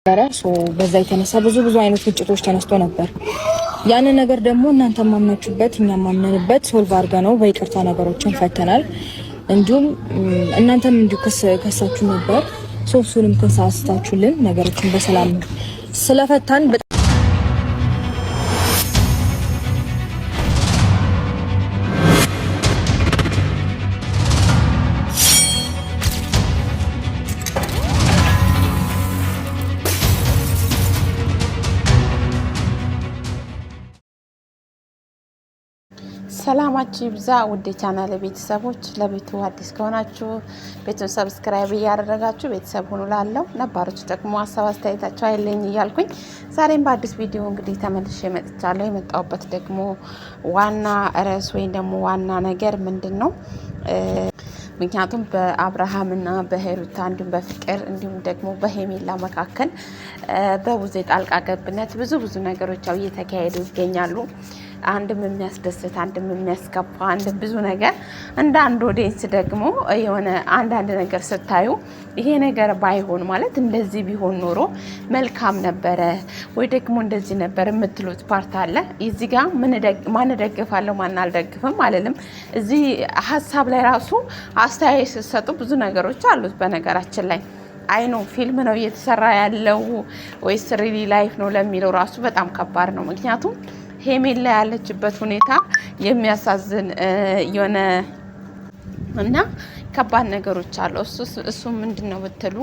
ራሱ በዛ የተነሳ ብዙ አይነት ግጭቶች ተነስቶ ነበር። ያን ነገር ደግሞ እናንተ ማምናችሁበት እኛ ማምነንበት ሶልቭ አድርገነው በይቅርታ ነገሮችን ፈተናል። እንዲሁም እናንተም እንዲሁ ከሳችሁ ነበር። ሶስቱንም ክስ አስታችሁልን ነገሮችን በሰላም ስለፈታን ሰላማችሁ ይብዛ ውድ ቻናል ቤተሰቦች። ለቤቱ አዲስ ከሆናችሁ ቤቱን ሰብስክራይብ እያደረጋችሁ ቤተሰብ ሁኑ። ላለው ነባሮች ደግሞ ሀሳብ አስተያየታችሁ አይለኝ እያልኩኝ ዛሬም በአዲስ ቪዲዮ እንግዲህ ተመልሼ መጥቻለሁ። የመጣሁበት ደግሞ ዋና ርዕስ ወይም ደግሞ ዋና ነገር ምንድን ነው? ምክንያቱም በአብርሃምና በሄሩታ እንዲሁም በፍቅር እንዲሁም ደግሞ በሄሜላ መካከል በቡዜ ጣልቃ ገብነት ብዙ ነገሮች እየተካሄዱ ይገኛሉ። አንድም የሚያስደስት አንድም የሚያስከፋ አንድም ብዙ ነገር እንደ አንድ ኦዲየንስ ደግሞ የሆነ አንዳንድ ነገር ስታዩ ይሄ ነገር ባይሆን ማለት እንደዚህ ቢሆን ኖሮ መልካም ነበረ ወይ ደግሞ እንደዚህ ነበር የምትሉት ፓርት አለ። እዚህ ጋር ማን ደግፋለሁ ማን አልደግፍም አለልም። እዚህ ሀሳብ ላይ ራሱ አስተያየት ስትሰጡ ብዙ ነገሮች አሉት። በነገራችን ላይ አይኖ ፊልም ነው እየተሰራ ያለው ወይስ ሪሊ ላይፍ ነው ለሚለው ራሱ በጣም ከባድ ነው። ምክንያቱም ሄሜላ ያለችበት ሁኔታ የሚያሳዝን የሆነ እና ከባድ ነገሮች አሉ። እሱ ምንድነው ብትሉ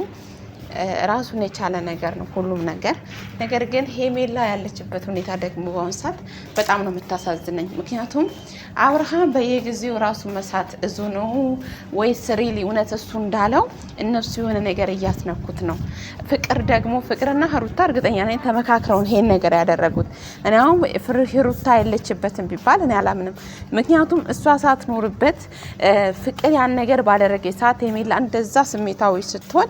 ራሱን የቻለ ነገር ነው ሁሉም ነገር ግን ሄሜላ ያለችበት ሁኔታ ደግሞ በአሁን ሰዓት በጣም ነው የምታሳዝነኝ። ምክንያቱም አብርሃም በየጊዜው ራሱ መሳት እዙ ነው ወይስ ሪሊ እውነት እሱ እንዳለው እነሱ የሆነ ነገር እያስነኩት ነው? ፍቅርና ሩታ እርግጠኛ ነኝ ተመካክረውን ይሄን ነገር ያደረጉት። እኔ አሁን ሩታ የለችበትም ቢባል እኔ አላምንም። ምክንያቱም እሷ ሳትኖርበት ፍቅር ያን ነገር ባደረገ ሰዓት ሄሜላ እንደዛ ስሜታዊ ስትሆን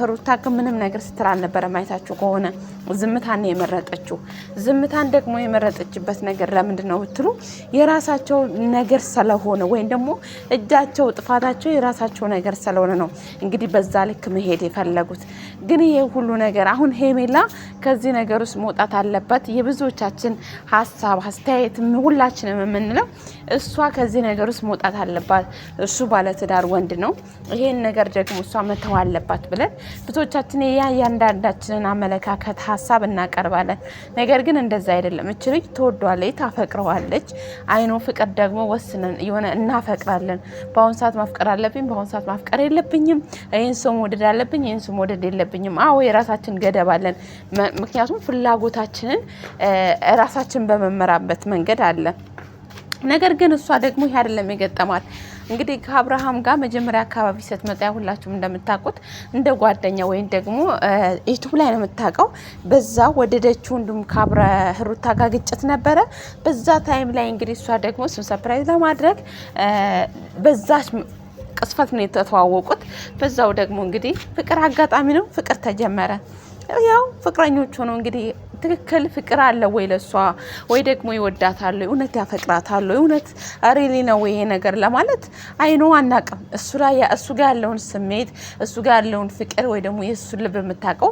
ሩታ ግን ምንም ነገር ስትል አልነበረም። አይታችሁ ከሆነ ዝምታን ነው የመረጠችው። ዝምታን ደግሞ የመረጠችበት ነገር ለምንድን ነው ብትሉ የራሳቸው ነገር ስለሆነ ወይም ደግሞ እጃቸው ጥፋታቸው የራሳቸው ነገር ስለሆነ ነው እንግዲህ በዛ ልክ መሄድ የፈለጉት። ግን ይሄ ሁሉ ነገር አሁን ሄሜላ ከዚህ ነገር ውስጥ መውጣት አለበት። የብዙዎቻችን ሀሳብ አስተያየት ሁላችንም የምንለው እሷ ከዚህ ነገር ውስጥ መውጣት አለባት። እሱ ባለትዳር ወንድ ነው፣ ይሄን ነገር ደግሞ እሷ መተው አለባት ብለን ብዙዎቻችን ያንዳንዳችንን አመለካከት ሀሳብ እናቀርባለን። ነገር ግን እንደዛ አይደለም። እች ልጅ ትወዷለች፣ ታፈቅረዋለች። አይኖ ፍቅር ደግሞ ወስነን የሆነ እናፈቅራለን። በአሁን ሰዓት ማፍቀር አለብኝ፣ በአሁን ሰዓት ማፍቀር የለብኝም፣ ይህን ሰው መውደድ አለብኝ፣ ይህን ሰው መውደድ የለብኝም። አዎ የራሳችን ገደብ አለን። ምክንያቱም ፍላጎታችንን ራሳችን በመመራበት መንገድ አለ። ነገር ግን እሷ ደግሞ ይሄ አይደለም የገጠማት። እንግዲህ ከአብርሃም ጋር መጀመሪያ አካባቢ ስትመጣ ሁላችሁም እንደምታውቁት እንደ ጓደኛ ወይም ደግሞ ዩቲዩብ ላይ ነው የምታውቀው። በዛ ወደደችው። እንዲሁም ሩታ ጋር ግጭት ነበረ። በዛ ታይም ላይ እንግዲህ እሷ ደግሞ እሱን ሰርፕራይዝ ለማድረግ በዛች ቅስፈት ነው የተተዋወቁት። በዛው ደግሞ እንግዲህ ፍቅር አጋጣሚ ነው ፍቅር ተጀመረ። ያው ፍቅረኞች ሆነው እንግዲህ ትክክል ፍቅር አለ ወይ ለሷ ወይ ደግሞ ይወዳታል፣ እውነት ያፈቅራታል፣ እውነት ሪሊ ነው ይሄ ነገር ለማለት አይኖ አናቅም። እሱ ጋር ያለውን ስሜት እሱ ጋር ያለውን ፍቅር ወይ ደግሞ የሱ ልብ የምታውቀው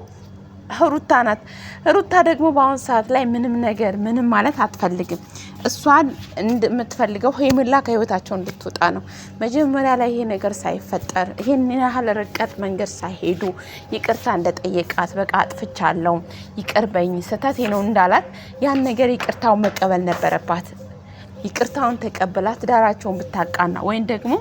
ሩታ ናት። ሩታ ደግሞ በአሁን ሰዓት ላይ ምንም ማለት አትፈልግም። እሷን እንደምትፈልገው ሄሜላ ከህይወታቸው እንድትወጣ ነው። መጀመሪያ ላይ ይሄ ነገር ሳይፈጠር ይሄን ያህል ርቀት መንገድ ሳይሄዱ ይቅርታ እንደጠየቃት በቃ አጥፍቻለሁ ይቅር በኝ ስህተቴ ነው እንዳላት ያን ነገር ይቅርታውን መቀበል ነበረባት። ይቅርታውን ተቀብላ ትዳራቸውን ብታቃና ወይም ደግሞ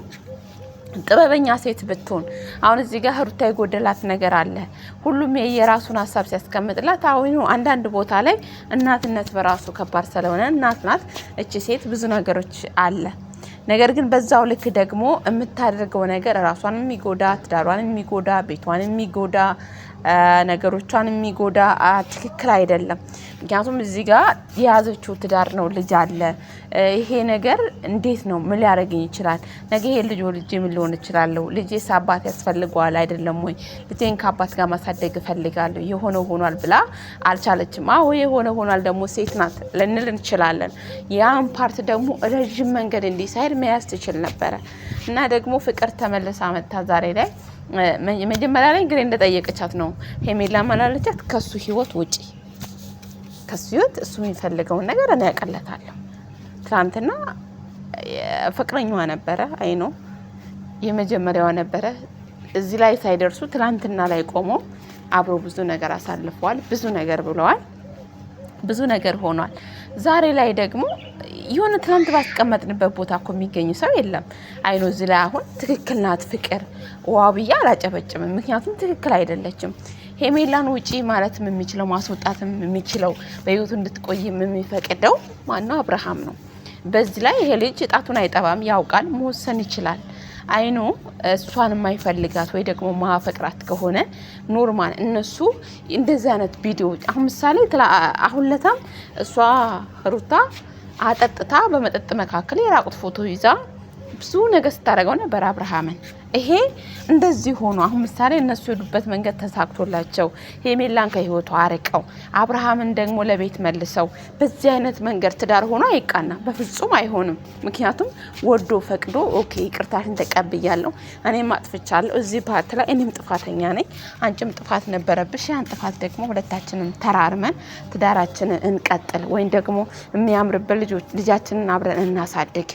ጥበበኛ ሴት ብትሆን። አሁን እዚህ ጋር ሩታ የጎደላት ነገር አለ። ሁሉም የራሱን ሀሳብ ሲያስቀምጥላት አሁን አንዳንድ ቦታ ላይ እናትነት በራሱ ከባድ ስለሆነ እናት ናት እቺ ሴት ብዙ ነገሮች አለ። ነገር ግን በዛው ልክ ደግሞ የምታደርገው ነገር ራሷን የሚጎዳ ትዳሯን የሚጎዳ ቤቷን የሚጎዳ ነገሮቿን የሚጎዳ ትክክል አይደለም። ምክንያቱም እዚህ ጋር የያዘችው ትዳር ነው፣ ልጅ አለ። ይሄ ነገር እንዴት ነው ምን ሊያደርገኝ ይችላል? ነገ ይሄ ልጅ ወልጄ ምን ሊሆን ይችላል? ልጄስ አባት ያስፈልገዋል አይደለም ወይ? ልጄን ከአባት ጋር ማሳደግ እፈልጋለሁ። የሆነው ሆኗል ብላ አልቻለችም። አዎ የሆነ ሆኗል ደግሞ ሴት ናት ልንል እንችላለን። ያን ፓርት ደግሞ ረጅም መንገድ እንዲሳይድ መያዝ ትችል ነበረ እና ደግሞ ፍቅር ተመልሳ መታ ዛሬ ላይ መጀመሪያ ላይ እንግዲህ እንደጠየቀቻት ነው ሄሜላ ማላለቻት ከሱ ህይወት ውጪ ከሱ ህይወት እሱ የሚፈልገውን ነገር እኔ ያቀለታለሁ። ትናንትና ፍቅረኛዋ ነበረ አይኖ የመጀመሪያዋ ነበረ። እዚህ ላይ ሳይደርሱ ትናንትና ላይ ቆመው አብሮ ብዙ ነገር አሳልፈዋል። ብዙ ነገር ብለዋል። ብዙ ነገር ሆኗል። ዛሬ ላይ ደግሞ የሆነ ትናንት ባስቀመጥንበት ቦታ እኮ የሚገኝ ሰው የለም። አይኖ እዚህ ላይ አሁን ትክክል ናት ፍቅር ዋብያ አላጨበጭምም። ምክንያቱም ትክክል አይደለችም። ሄሜላን ውጪ ማለትም የሚችለው ማስወጣትም የሚችለው በህይወቱ እንድትቆይም የሚፈቅደው ማነው? አብርሃም ነው። በዚህ ላይ ይሄ ልጅ ጣቱን አይጠባም፣ ያውቃል፣ መወሰን ይችላል። አይኖ እሷን የማይፈልጋት ወይ ደግሞ ማፈቅራት ከሆነ ኖርማል እነሱ እንደዚህ አይነት ቪዲዮ አሁን ምሳሌ አሁን ለታም እሷ ሩታ አጠጥታ በመጠጥ መካከል የራቁት ፎቶ ይዛ ብዙ ነገር ስታደርገው ነበር አብርሃምን። ይሄ እንደዚህ ሆኖ አሁን ምሳሌ እነሱ የሄዱበት መንገድ ተሳክቶላቸው ሄሜላን ከህይወቱ አርቀው አብርሃምን ደግሞ ለቤት መልሰው በዚህ አይነት መንገድ ትዳር ሆኖ አይቃና በፍጹም አይሆንም። ምክንያቱም ወዶ ፈቅዶ ኦኬ ይቅርታሽን ተቀብያለሁ፣ እኔም አጥፍቻለሁ፣ እዚህ ፓርት ላይ እኔም ጥፋተኛ ነኝ፣ አንቺም ጥፋት ነበረብሽ፣ ያን ጥፋት ደግሞ ሁለታችንም ተራርመን ትዳራችንን እንቀጥል ወይም ደግሞ የሚያምርበት ልጃችንን አብረን እናሳድግ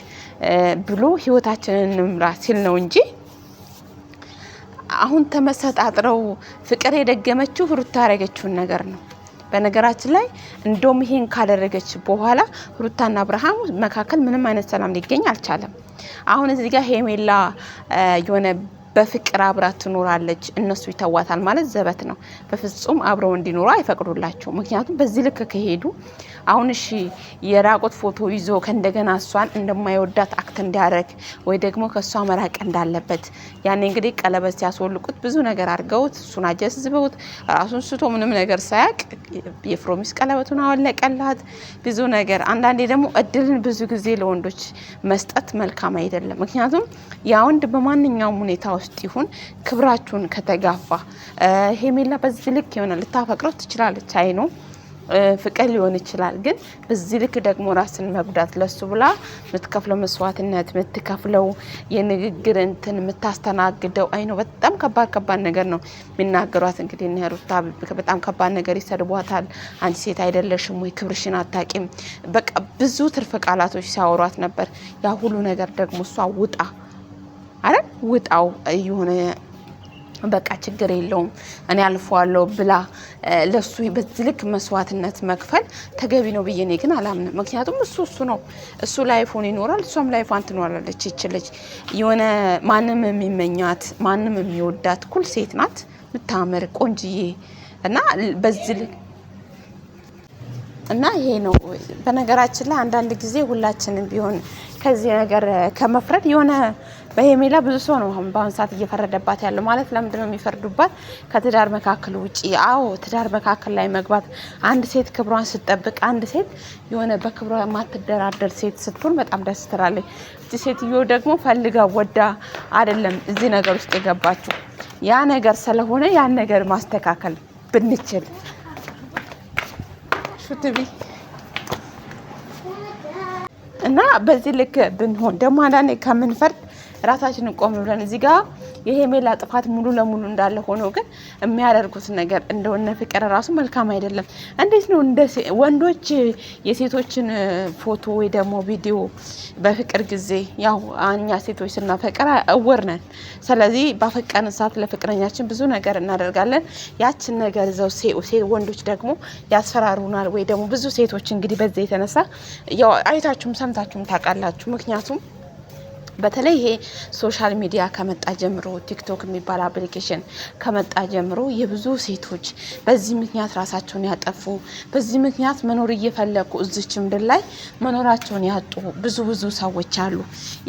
ብሎ ህይወታችንን እንምራ ሲል ነው እንጂ አሁን ተመሰጣጥረው ፍቅር የደገመችው ሩታ ያደረገችውን ነገር ነው። በነገራችን ላይ እንደውም ይሄን ካደረገች በኋላ ሩታና አብርሃም መካከል ምንም አይነት ሰላም ሊገኝ አልቻለም። አሁን እዚህ ጋር ሄሜላ የሆነ በፍቅር አብራት ትኖራለች እነሱ ይተዋታል ማለት ዘበት ነው። በፍጹም አብረው እንዲኖሩ አይፈቅዱላቸው። ምክንያቱም በዚህ ልክ ከሄዱ አሁን እሺ የራቆት ፎቶ ይዞ ከእንደገና እሷን እንደማይወዳት አክት እንዲያደርግ ወይ ደግሞ ከእሷ መራቅ እንዳለበት ያኔ እንግዲህ ቀለበት ሲያስወልቁት ብዙ ነገር አድርገውት እሱን አጀዝበውት ራሱን ስቶ ምንም ነገር ሳያቅ የፕሮሚስ ቀለበቱን አወለቀላት ብዙ ነገር። አንዳንዴ ደግሞ እድልን ብዙ ጊዜ ለወንዶች መስጠት መልካም አይደለም። ምክንያቱም ያ ወንድ በማንኛውም ሁኔታ ውስጥ ይሁን ክብራችሁን ከተጋፋ ሄሜላ በዚህ ልክ የሆነ ልታፈቅረው ትችላለች። አይ ነው ፍቅር ሊሆን ይችላል። ግን በዚህ ልክ ደግሞ ራስን መጉዳት ለሱ ብላ የምትከፍለው መስዋዕትነት የምትከፍለው የንግግር እንትን የምታስተናግደው አይ ነው በጣም ከባድ ነገር ነው የሚናገሯት። እንግዲህ እነ ሩታ በጣም ከባድ ነገር ይሰድቧታል። አንቺ ሴት አይደለሽም ወይ ክብርሽን አታቂም፣ በቃ ብዙ ትርፍ ቃላቶች ሲያወሯት ነበር። ያ ሁሉ ነገር ደግሞ እሷ ውጣ አረ ውጣው የሆነ በቃ ችግር የለውም እኔ አልፈዋለሁ ብላ ለሱ በዚህ ልክ መስዋዕትነት መክፈል ተገቢ ነው ብዬ እኔ ግን አላምንም። ምክንያቱም እሱ ነው እሱ ላይፎን ይኖራል፣ እሷም ላይፏን ትኖራለች። ይችልች የሆነ ማንም የሚመኛት ማንም የሚወዳት ኩል ሴት ናት፣ ምታምር ቆንጅዬ እና በዚህ ልክ እና ይሄ ነው። በነገራችን ላይ አንዳንድ ጊዜ ሁላችንም ቢሆን ከዚህ ነገር ከመፍረድ የሆነ በሄሜላ ብዙ ሰው ነው አሁን በአሁን ሰዓት እየፈረደባት ያለው። ማለት ለምንድን ነው የሚፈርዱባት? ከትዳር መካከል ውጪ። አዎ ትዳር መካከል ላይ መግባት አንድ ሴት ክብሯን ስትጠብቅ፣ አንድ ሴት የሆነ በክብሯ የማትደራደር ሴት ስትሆን በጣም ደስ ትላለች። እዚህ ሴትዮ ደግሞ ፈልጋ ወዳ አይደለም እዚህ ነገር ውስጥ የገባችው። ያ ነገር ስለሆነ ያን ነገር ማስተካከል ብንችል ሹትቢ እና በዚህ ልክ ብንሆን ደግሞ አንዳንዴ ከምንፈርድ ራሳችንን ቆም ብለን እዚህ ጋር የሄሜላ ጥፋት ሙሉ ለሙሉ እንዳለ ሆኖ ግን የሚያደርጉት ነገር እንደሆነ ፍቅር ራሱ መልካም አይደለም። እንዴት ነው እንደ ወንዶች የሴቶችን ፎቶ ወይ ደግሞ ቪዲዮ በፍቅር ጊዜ ያው እኛ ሴቶች ስናፈቅር እውር ነን። ስለዚህ ባፈቀርን ሰዓት ለፍቅረኛችን ብዙ ነገር እናደርጋለን። ያችን ነገር ዘው ወንዶች ደግሞ ያስፈራሩናል። ወይ ደግሞ ብዙ ሴቶች እንግዲህ በዚህ የተነሳ ያው አይታችሁም ሰምታችሁም ታውቃላችሁ። ምክንያቱም በተለይ ይሄ ሶሻል ሚዲያ ከመጣ ጀምሮ ቲክቶክ የሚባል አፕሊኬሽን ከመጣ ጀምሮ የብዙ ሴቶች በዚህ ምክንያት ራሳቸውን ያጠፉ፣ በዚህ ምክንያት መኖር እየፈለጉ እዚች ምድር ላይ መኖራቸውን ያጡ ብዙ ሰዎች አሉ።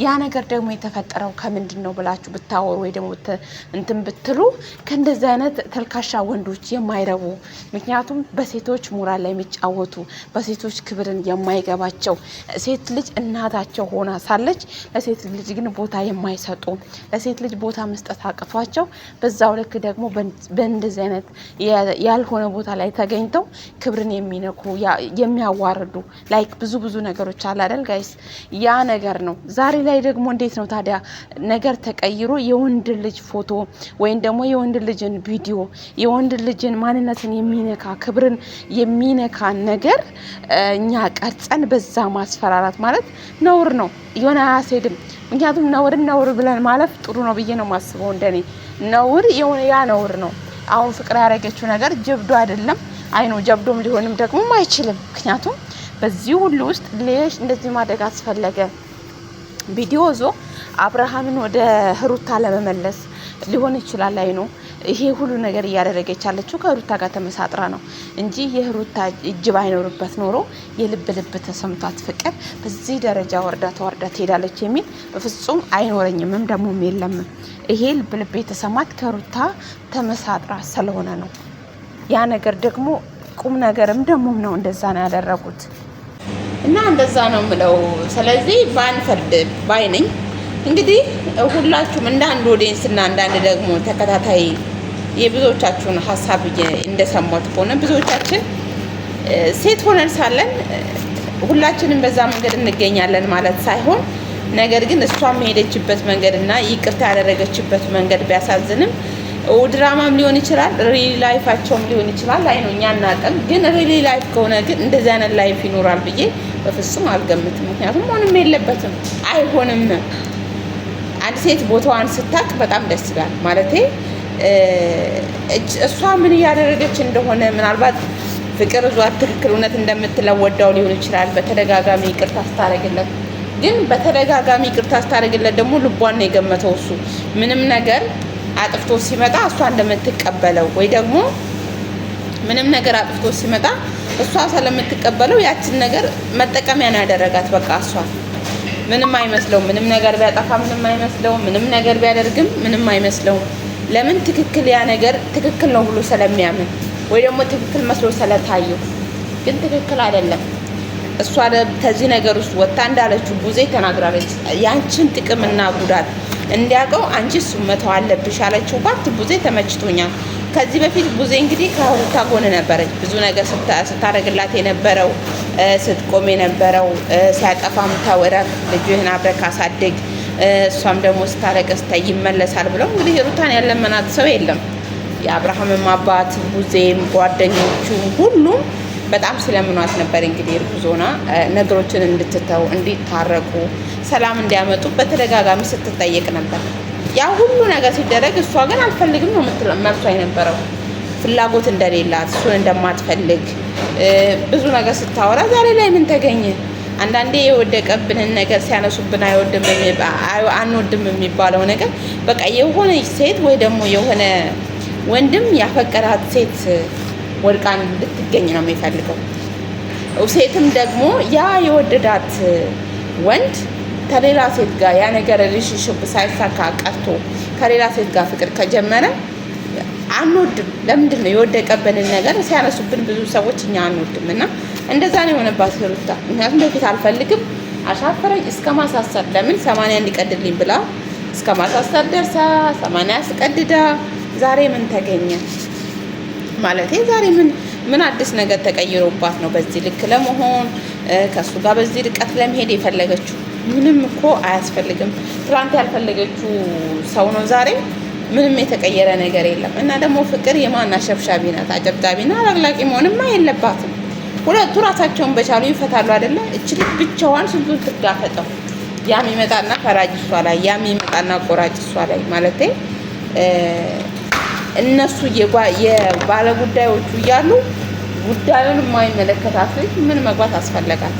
ያ ነገር ደግሞ የተፈጠረው ከምንድን ነው ብላችሁ ብታወሩ ወይ ደግሞ እንትን ብትሉ ከእንደዚህ አይነት ተልካሻ ወንዶች የማይረቡ ምክንያቱም በሴቶች ሞራል ላይ የሚጫወቱ በሴቶች ክብርን የማይገባቸው ሴት ልጅ እናታቸው ሆና ሳለች ለሴት ልጅ ግን ቦታ የማይሰጡ ለሴት ልጅ ቦታ መስጠት አቅቷቸው በዛው ልክ ደግሞ በእንደዚህ አይነት ያልሆነ ቦታ ላይ ተገኝተው ክብርን የሚነኩ የሚያዋርዱ ላይክ ብዙ ነገሮች አለ አይደል ጋይስ? ያ ነገር ነው። ዛሬ ላይ ደግሞ እንዴት ነው ታዲያ ነገር ተቀይሮ የወንድ ልጅ ፎቶ ወይም ደግሞ የወንድ ልጅን ቪዲዮ የወንድ ልጅን ማንነትን የሚነካ ክብርን የሚነካ ነገር እኛ ቀርጸን በዛ ማስፈራራት ማለት ነውር ነው። የሆነ አያስሄድም። ምክንያቱም ነውር ብለን ማለፍ ጥሩ ነው ብዬ ነው ማስበው። እንደኔ ነውር ያ ነውር ነው። አሁን ፍቅር ያደረገችው ነገር ጀብዶ አይደለም። አይ ነው ጀብዶም ሊሆንም ደግሞ አይችልም። ምክንያቱም በዚህ ሁሉ ውስጥ ሌሽ እንደዚህ ማድረግ አስፈለገ? ቪዲዮ ዞ አብርሃምን ወደ ሩታ ለመመለስ ሊሆን ይችላል። አይ ነው ይሄ ሁሉ ነገር እያደረገች ያለችው ከሩታ ጋር ተመሳጥራ ነው እንጂ የሩታ እጅ ባይኖርበት ኖሮ የልብ ተሰምቷት ፍቅር በዚህ ደረጃ ተወርዳ ትሄዳለች የሚል በፍጹም አይኖረኝምም ደግሞም የለም። ይሄ ልብ የተሰማት ከሩታ ተመሳጥራ ስለሆነ ነው። ያ ነገር ደግሞ ቁም ነገርም ደግሞም ነው። እንደዛ ነው ያደረጉት እና እንደዛ ነው ምለው። ስለዚህ ባንፈርድ ባይ ነኝ። እንግዲህ ሁላችሁም እንደ አንድ ኦዲየንስ እና አንዳንድ ደግሞ ተከታታይ የብዙዎቻችሁን ሀሳብ እንደሰማሁት ከሆነ ብዙዎቻችን ሴት ሆነን ሳለን ሁላችንም በዛ መንገድ እንገኛለን ማለት ሳይሆን፣ ነገር ግን እሷም የሄደችበት መንገድ እና ይቅርታ ያደረገችበት መንገድ ቢያሳዝንም ድራማም ሊሆን ይችላል፣ ሪሊ ላይፋቸውም ሊሆን ይችላል። አይ ነው እኛ እናውቅም። ግን ሪሊ ላይፍ ከሆነ ግን እንደዚህ አይነት ላይፍ ይኖራል ብዬ በፍጹም አልገምትም። ምክንያቱም መሆንም የለበትም፣ አይሆንም። አንድ ሴት ቦታዋን ስታቅ በጣም ደስ ይላል ማለቴ እሷ ምን እያደረገች እንደሆነ ምናልባት ፍቅር ዟት ትክክል እውነት እንደምትለወዳው ሊሆን ይችላል። በተደጋጋሚ ይቅርታ ስታደርግለት ግን በተደጋጋሚ ይቅርታ ስታደርግለት ደግሞ ልቧን ነው የገመተው እሱ ምንም ነገር አጥፍቶ ሲመጣ እሷ እንደምትቀበለው ወይ ደግሞ ምንም ነገር አጥፍቶ ሲመጣ እሷ ስለምትቀበለው ያችን ነገር መጠቀሚያ ነው ያደረጋት። በቃ እሷ ምንም አይመስለው፣ ምንም ነገር ቢያጠፋ ምንም አይመስለው፣ ምንም ነገር ቢያደርግም ምንም አይመስለው። ለምን? ትክክል ያ ነገር ትክክል ነው ብሎ ስለሚያምን ወይ ደግሞ ትክክል መስሎ ስለታየው። ግን ትክክል አይደለም። እሷ ከዚህ ነገር ውስጥ ወጣ እንዳለችው ቡዜ ተናግራለች። ያንቺን ጥቅምና ጉዳት እንዲያውቀው አንቺ እሱ መተው አለብሽ አለችው። ባት ቡዜ ተመችቶኛል። ከዚህ በፊት ቡዜ እንግዲህ ከሩታ ጎን ነበረች። ብዙ ነገር ስታደርግላት የነበረው ስትቆም የነበረው ሲያጠፋም ተወረክ ልጅህን አብረክ አሳድግ እሷም ደግሞ ስታለቅስ ይመለሳል ብለው እንግዲህ ሩታን ያለመናት ሰው የለም። የአብርሃምም አባት ቡዜም ጓደኞቹ ሁሉም በጣም ስለምኗት ነበር። እንግዲህ እርጉዞና ነገሮችን እንድትተው እንዲታረቁ ሰላም እንዲያመጡ በተደጋጋሚ ስትጠየቅ ነበር። ያ ሁሉ ነገር ሲደረግ እሷ ግን አልፈልግም ነው መብቷ የነበረው። ፍላጎት እንደሌላት እሱን እንደማትፈልግ ብዙ ነገር ስታወራ ዛሬ ላይ ምን ተገኘ? አንዳንዴ የወደቀብንን ነገር ሲያነሱብን አንወድም የሚባለው ነገር በቃ የሆነ ሴት ወይ ደግሞ የሆነ ወንድም ያፈቀራት ሴት ወድቃን እንድትገኝ ነው የሚፈልገው። ሴትም ደግሞ ያ የወደዳት ወንድ ከሌላ ሴት ጋር ያ ነገር ሪሌሽንሺፕ ሳይሳካ ቀርቶ ከሌላ ሴት ጋር ፍቅር ከጀመረ አንወድም። ለምንድን ነው የወደቀብንን ነገር ሲያነሱብን ብዙ ሰዎች እኛ አንወድም። እና እንደዛ ነው የሆነባት ሩታ። ምክንያቱም በፊት አልፈልግም አሻፈረኝ እስከ ማሳሰር ለምን 80 እንዲቀድልኝ ብላ እስከ ማሳሰር ደርሳ 80 አስቀድዳ ዛሬ ምን ተገኘ ማለት ዛሬ ምን አዲስ ነገር ተቀይሮባት ነው በዚህ ልክ ለመሆን ከሱ ጋር በዚህ ርቀት ለመሄድ የፈለገችው? ምንም እኮ አያስፈልግም። ትላንት ያልፈለገችው ሰው ነው ዛሬ ምንም የተቀየረ ነገር የለም። እና ደግሞ ፍቅር የማና ሸብሻቢ ናት፣ አጨብጫቢና አላቅላቂ መሆንማ የለባትም። ሁለቱ ራሳቸውን በቻሉ ይፈታሉ አይደለ? እቺ ልጅ ብቻዋን ስንቱን ትጋፈጠው። ያም ይመጣና ፈራጅ እሷ ላይ፣ ያም ይመጣና ቆራጭ እሷ ላይ ማለት እነሱ የባለ ጉዳዮቹ እያሉ ጉዳዩን የማይመለከታት ልጅ ምን መግባት አስፈለጋት?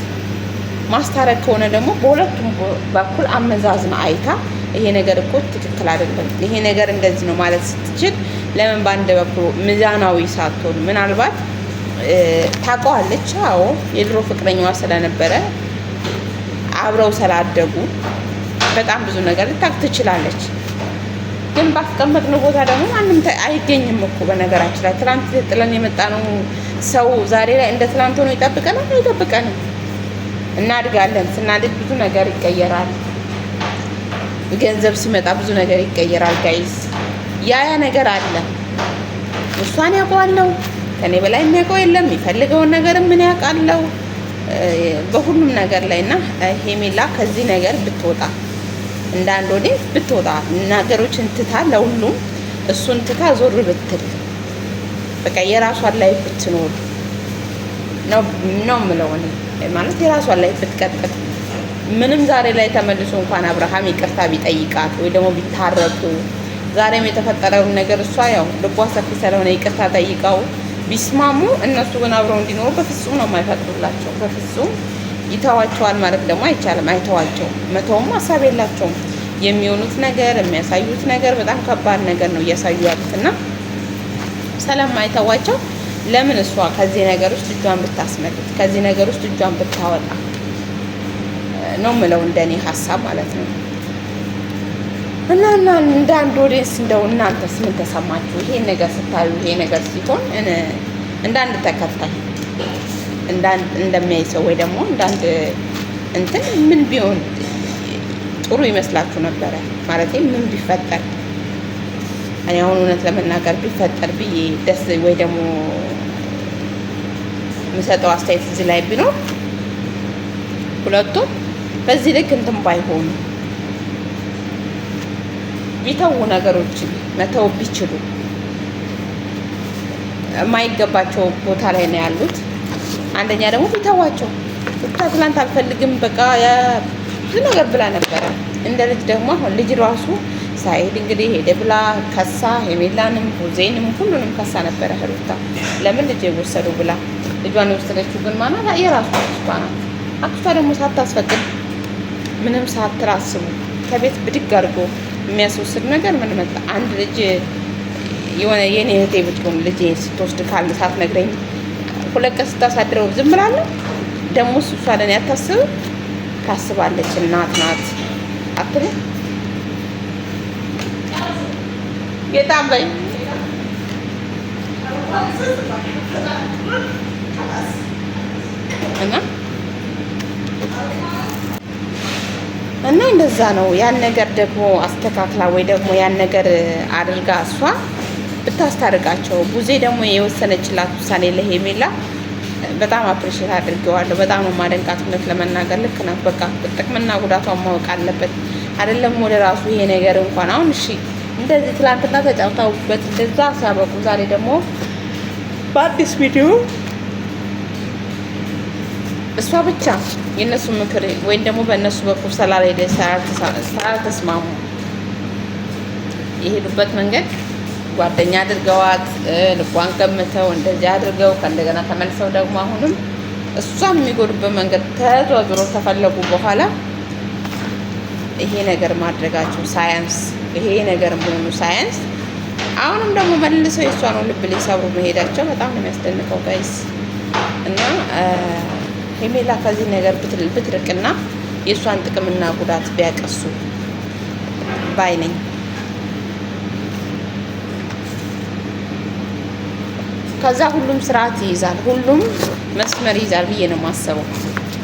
ማስታረቅ ከሆነ ደግሞ በሁለቱም በኩል አመዛዝና አይታ ይሄ ነገር እኮ ትክክል አይደለም፣ ይሄ ነገር እንደዚህ ነው ማለት ስትችል ለምን በአንድ በኩል ሚዛናዊ ሳትሆን ምናልባት ታውቀዋለች። አዎ የድሮ ፍቅረኛዋ ስለነበረ አብረው ስላደጉ በጣም ብዙ ነገር ልታውቅ ትችላለች። ግን ባስቀመጥነው ቦታ ደግሞ ማንም አይገኝም እኮ። በነገራችን ላይ ትናንት ጥለን የመጣነው ሰው ዛሬ ላይ እንደ ትናንት ሆኖ ይጠብቀናል? አይጠብቀንም። እናድጋለን። ስናድግ ብዙ ነገር ይቀየራል። ገንዘብ ሲመጣ ብዙ ነገር ይቀየራል ጋይስ። ያ ነገር አለ። እሷን ያውቀዋለሁ፣ ከኔ በላይ የሚያውቀው የለም። የሚፈልገውን ነገር ምን ያውቃለው በሁሉም ነገር ላይ እና ሄሜላ ከዚህ ነገር ብትወጣ እንደ አንድ ኦዲየንስ ብትወጣ ነገሮችን ትታ ለሁሉም እሱን ትታ ዞር ብትል በቃ የራሷን ላይ ብትኖር ነው የምለው እኔ ማለት የራሷን ላይ ብትቀጥል ምንም ዛሬ ላይ ተመልሶ እንኳን አብርሃም ይቅርታ ቢጠይቃት ወይ ደግሞ ቢታረቁ ዛሬም የተፈጠረውን ነገር እሷ ያው ልቧ ሰፊ ስለሆነ ይቅርታ ጠይቀው ቢስማሙ እነሱ ግን አብረው እንዲኖሩ በፍጹም ነው የማይፈቅዱላቸው። በፍጹም ይተዋቸዋል ማለት ደግሞ አይቻልም። አይተዋቸውም፣ መተውም ሀሳብ የላቸውም። የሚሆኑት ነገር የሚያሳዩት ነገር በጣም ከባድ ነገር ነው እያሳዩ ያሉት እና ስለማይተዋቸው ለምን እሷ ከዚህ ነገር ውስጥ እጇን ብታስመልጥ ከዚህ ነገር ውስጥ እጇን ብታወጣ ነው ምለው እንደኔ ሀሳብ ማለት ነው። እና እንደ አንድ ኦዲየንስ እንደው እናንተስ ምን ተሰማችሁ? ይሄ ነገር ስታዩ ይሄ ነገር ሲሆን እንደ አንድ ተከታይ እንደሚያይ ሰው ወይ ደግሞ እንደ አንድ እንትን ምን ቢሆን ጥሩ ይመስላችሁ ነበረ? ማለት ምን ቢፈጠር እኔ አሁን እውነት ለመናገር ቢፈጠር ብዬ ደስ ወይ ደግሞ የምሰጠው አስተያየት እዚህ ላይ ቢኖር ሁለቱም በዚህ ልክ እንትን ባይሆኑ ቢተው ነገሮችን መተው ቢችሉ የማይገባቸው ቦታ ላይ ነው ያሉት። አንደኛ ደግሞ ቢተዋቸው ትላንት አልፈልግም በቃ ብዙ ነገር ብላ ነበረ። እንደ ልጅ ደግሞ አሁን ልጅ ራሱ ሳይሄድ እንግዲህ ሄደ ብላ ከሳ ሄሜላንም ሁዜንም ሁሉንም ከሳ ነበረ ሩታ ለምን ልጅ የወሰዱ ብላ። ልጇን የወሰደችው ግን ማናት? የራሱ አክስቷ ናት። አክስቷ ደግሞ ሳታስፈቅድ ምንም ሳትራስቡ ከቤት ብድግ አድርጎ የሚያስወስድ ነገር ምን መጣ? አንድ ልጅ የሆነ የኔ እህቴ ብትሆን ልጅ ስትወስድ ካለ ሳትነግረኝ ሁለት ቀን ስታሳድረው ዝም ብላለሁ። ደግሞ እሷ ለኔ አታስብ ታስባለች። እናት ናት አትልም? የታም በይ እና እንደዛ ነው። ያን ነገር ደግሞ አስተካክላ ወይ ደግሞ ያን ነገር አድርጋ እሷ ብታስታርቃቸው። ቡዜ ደግሞ የወሰነችላት ውሳኔ ለሄሜላ በጣም አፕሪሼት አድርገዋለሁ። በጣም ነው ማደንቃት። እውነት ለመናገር ልክ ናት። በቃ ጥቅምና ጉዳቷን ማወቅ አለበት አይደለም ወደ ራሱ ይሄ ነገር እንኳን አሁን እሺ እንደዚህ ትላንትና ተጫውታውበት እንደዛ ሲያበቁ ዛሬ ደግሞ በአዲስ ቪዲዮ እሷ ብቻ የነሱ ምክር ወይም ደግሞ በእነሱ በኩል ስላልሄደ ስላልተስማሙ የሄዱበት መንገድ ጓደኛ አድርገዋት ልቧን ገምተው እንደዚህ አድርገው ከእንደገና ተመልሰው ደግሞ አሁንም እሷም የሚጎዱበት መንገድ ተዟዙሮ ተፈለጉ በኋላ ይሄ ነገር ማድረጋቸው ሳያንስ ይሄ ነገር መሆኑ ሳያንስ አሁንም ደግሞ መልሰው የእሷ ነው ልብ ሊሰብሩ መሄዳቸው በጣም ነው የሚያስደንቀው ጋይስ። እና ሄሜላ ከዚህ ነገር ብትርቅና የእሷን ጥቅምና ጉዳት ቢያቀሱ ባይ ነኝ። ከዛ ሁሉም ስርዓት ይይዛል፣ ሁሉም መስመር ይይዛል ብዬ ነው የማስበው።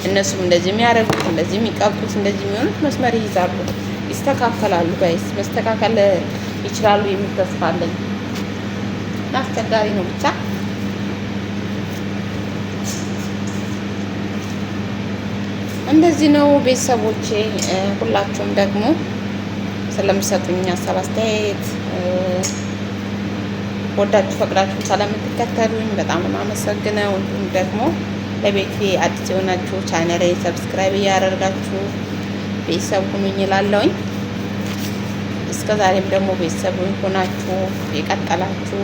እነሱም እንደዚህ የሚያደርጉት እንደዚህ የሚቀብጡት እንደዚህ የሚሆኑት መስመር ይይዛሉ፣ ይስተካከላሉ። ጋይስ መስተካከል ይችላሉ የሚል ተስፋ አለኝ። አስቸጋሪ ነው ብቻ እንደዚህ ነው ቤተሰቦቼ። ሁላችሁም ደግሞ ስለምሰጡኝ ሀሳብ አስተያየት ወዳችሁ ፈቅዳችሁ ስለምትከተሉኝ በጣም ነው የማመሰግነው። እንዲሁም ደግሞ ለቤቴ አዲስ የሆናችሁ ቻናሌ ሰብስክራይብ እያደረጋችሁ ቤተሰብ ሁኑኝ እላለሁኝ። እስከዛሬም ደግሞ ቤተሰብ ሆናችሁ የቀጠላችሁ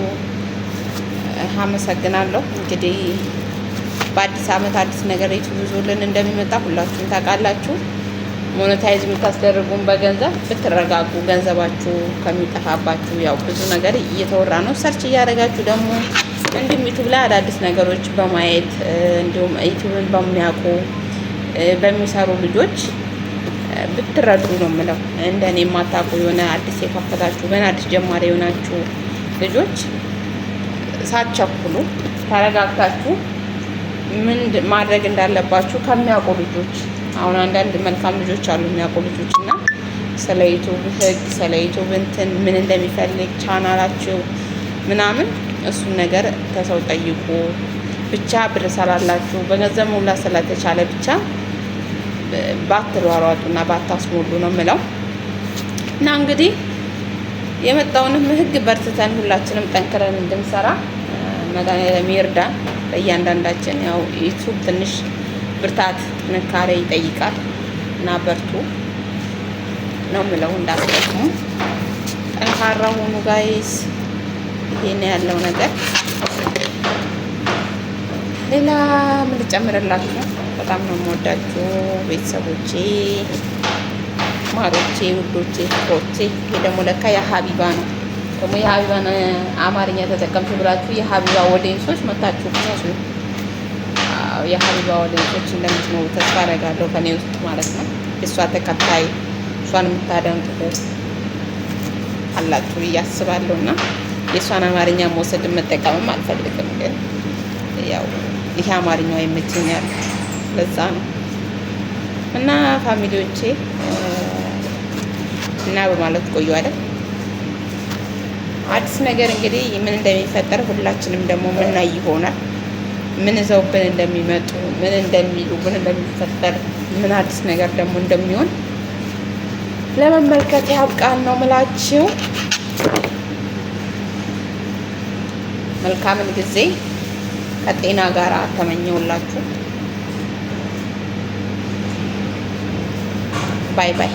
አመሰግናለሁ። እንግዲህ በአዲስ ዓመት አዲስ ነገር ይዞልን እንደሚመጣ ሁላችሁም ታውቃላችሁ። ሞኔታይዝ የምታስደርጉን በገንዘብ ብትረጋጉ ገንዘባችሁ ከሚጠፋባችሁ ያው ብዙ ነገር እየተወራ ነው። ሰርች እያደረጋችሁ ደግሞ እንዲሁም ዩቲዩብ ላይ አዳዲስ ነገሮች በማየት እንዲሁም ዩቲዩብን በሚያውቁ በሚሰሩ ልጆች ብትረዱ ነው የምለው። እንደኔ የማታውቁ የሆነ አዲስ የከፈታችሁ ገና አዲስ ጀማሪ የሆናችሁ ልጆች ሳትቸኩሉ ተረጋግታችሁ ምን ማድረግ እንዳለባችሁ ከሚያውቁ ልጆች አሁን አንዳንድ መልካም ልጆች አሉ የሚያውቁ ልጆች እና ስለ ዩቱብ ህግ፣ ስለ ዩቱብ እንትን ምን እንደሚፈልግ ቻናላችሁ ምናምን እሱን ነገር ከሰው ጠይቁ። ብቻ ብር ሰላላችሁ በገንዘብ መሙላት ስለተቻለ ብቻ ባትሯሯጡና ባታስሞሉ ነው የምለው። እና እንግዲህ የመጣውንም ህግ በርትተን ሁላችንም ጠንክረን እንድንሰራ መድኃኒዓለም ይርዳን ለእያንዳንዳችን። ያው ዩቱብ ትንሽ ብርታት ጥንካሬ ይጠይቃል እና በርቱ ነው የምለው። እንዳትደክሙ ጠንካራ ሆኑ ጋይስ። ይሄን ያለው ነገር ሌላ ምን ልጨምርላችሁ? በጣም ነው የምወዳችሁ ቤተሰቦቼ፣ ማሮቼ፣ ውዶቼ፣ ፍቅሮቼ። ይሄ ደግሞ ለካ የሀቢባ ነው። ደግሞ የሀቢባን አማርኛ ተጠቀምቱ ብላችሁ የሀቢባ ወዴንሶች መታችሁ ብቻችሁ የሀቢባ ወዴንሶች እንደምትኖሩ ተስፋ አደርጋለሁ ከኔ ውስጥ ማለት ነው። የእሷ ተከታይ እሷን የምታደንቁ አላችሁ ብዬ አስባለሁ። እና የእሷን አማርኛ መውሰድ መጠቀምም አልፈልግም፣ ግን ያው ይሄ አማርኛው ይመቸኛል ለዛ ነው። እና ፋሚሊዎቼ እና በማለት ቆዩ አይደል። አዲስ ነገር እንግዲህ ምን እንደሚፈጠር ሁላችንም ደግሞ ምናይ ይሆናል። ምን ዘውብን እንደሚመጡ ምን እንደሚሉ ምን እንደሚፈጠር ምን አዲስ ነገር ደግሞ እንደሚሆን ለመመልከት ያብቃን ነው ምላችሁ። መልካምን ጊዜ ከጤና ጋር ተመኘውላችሁ። ባይ ባይ።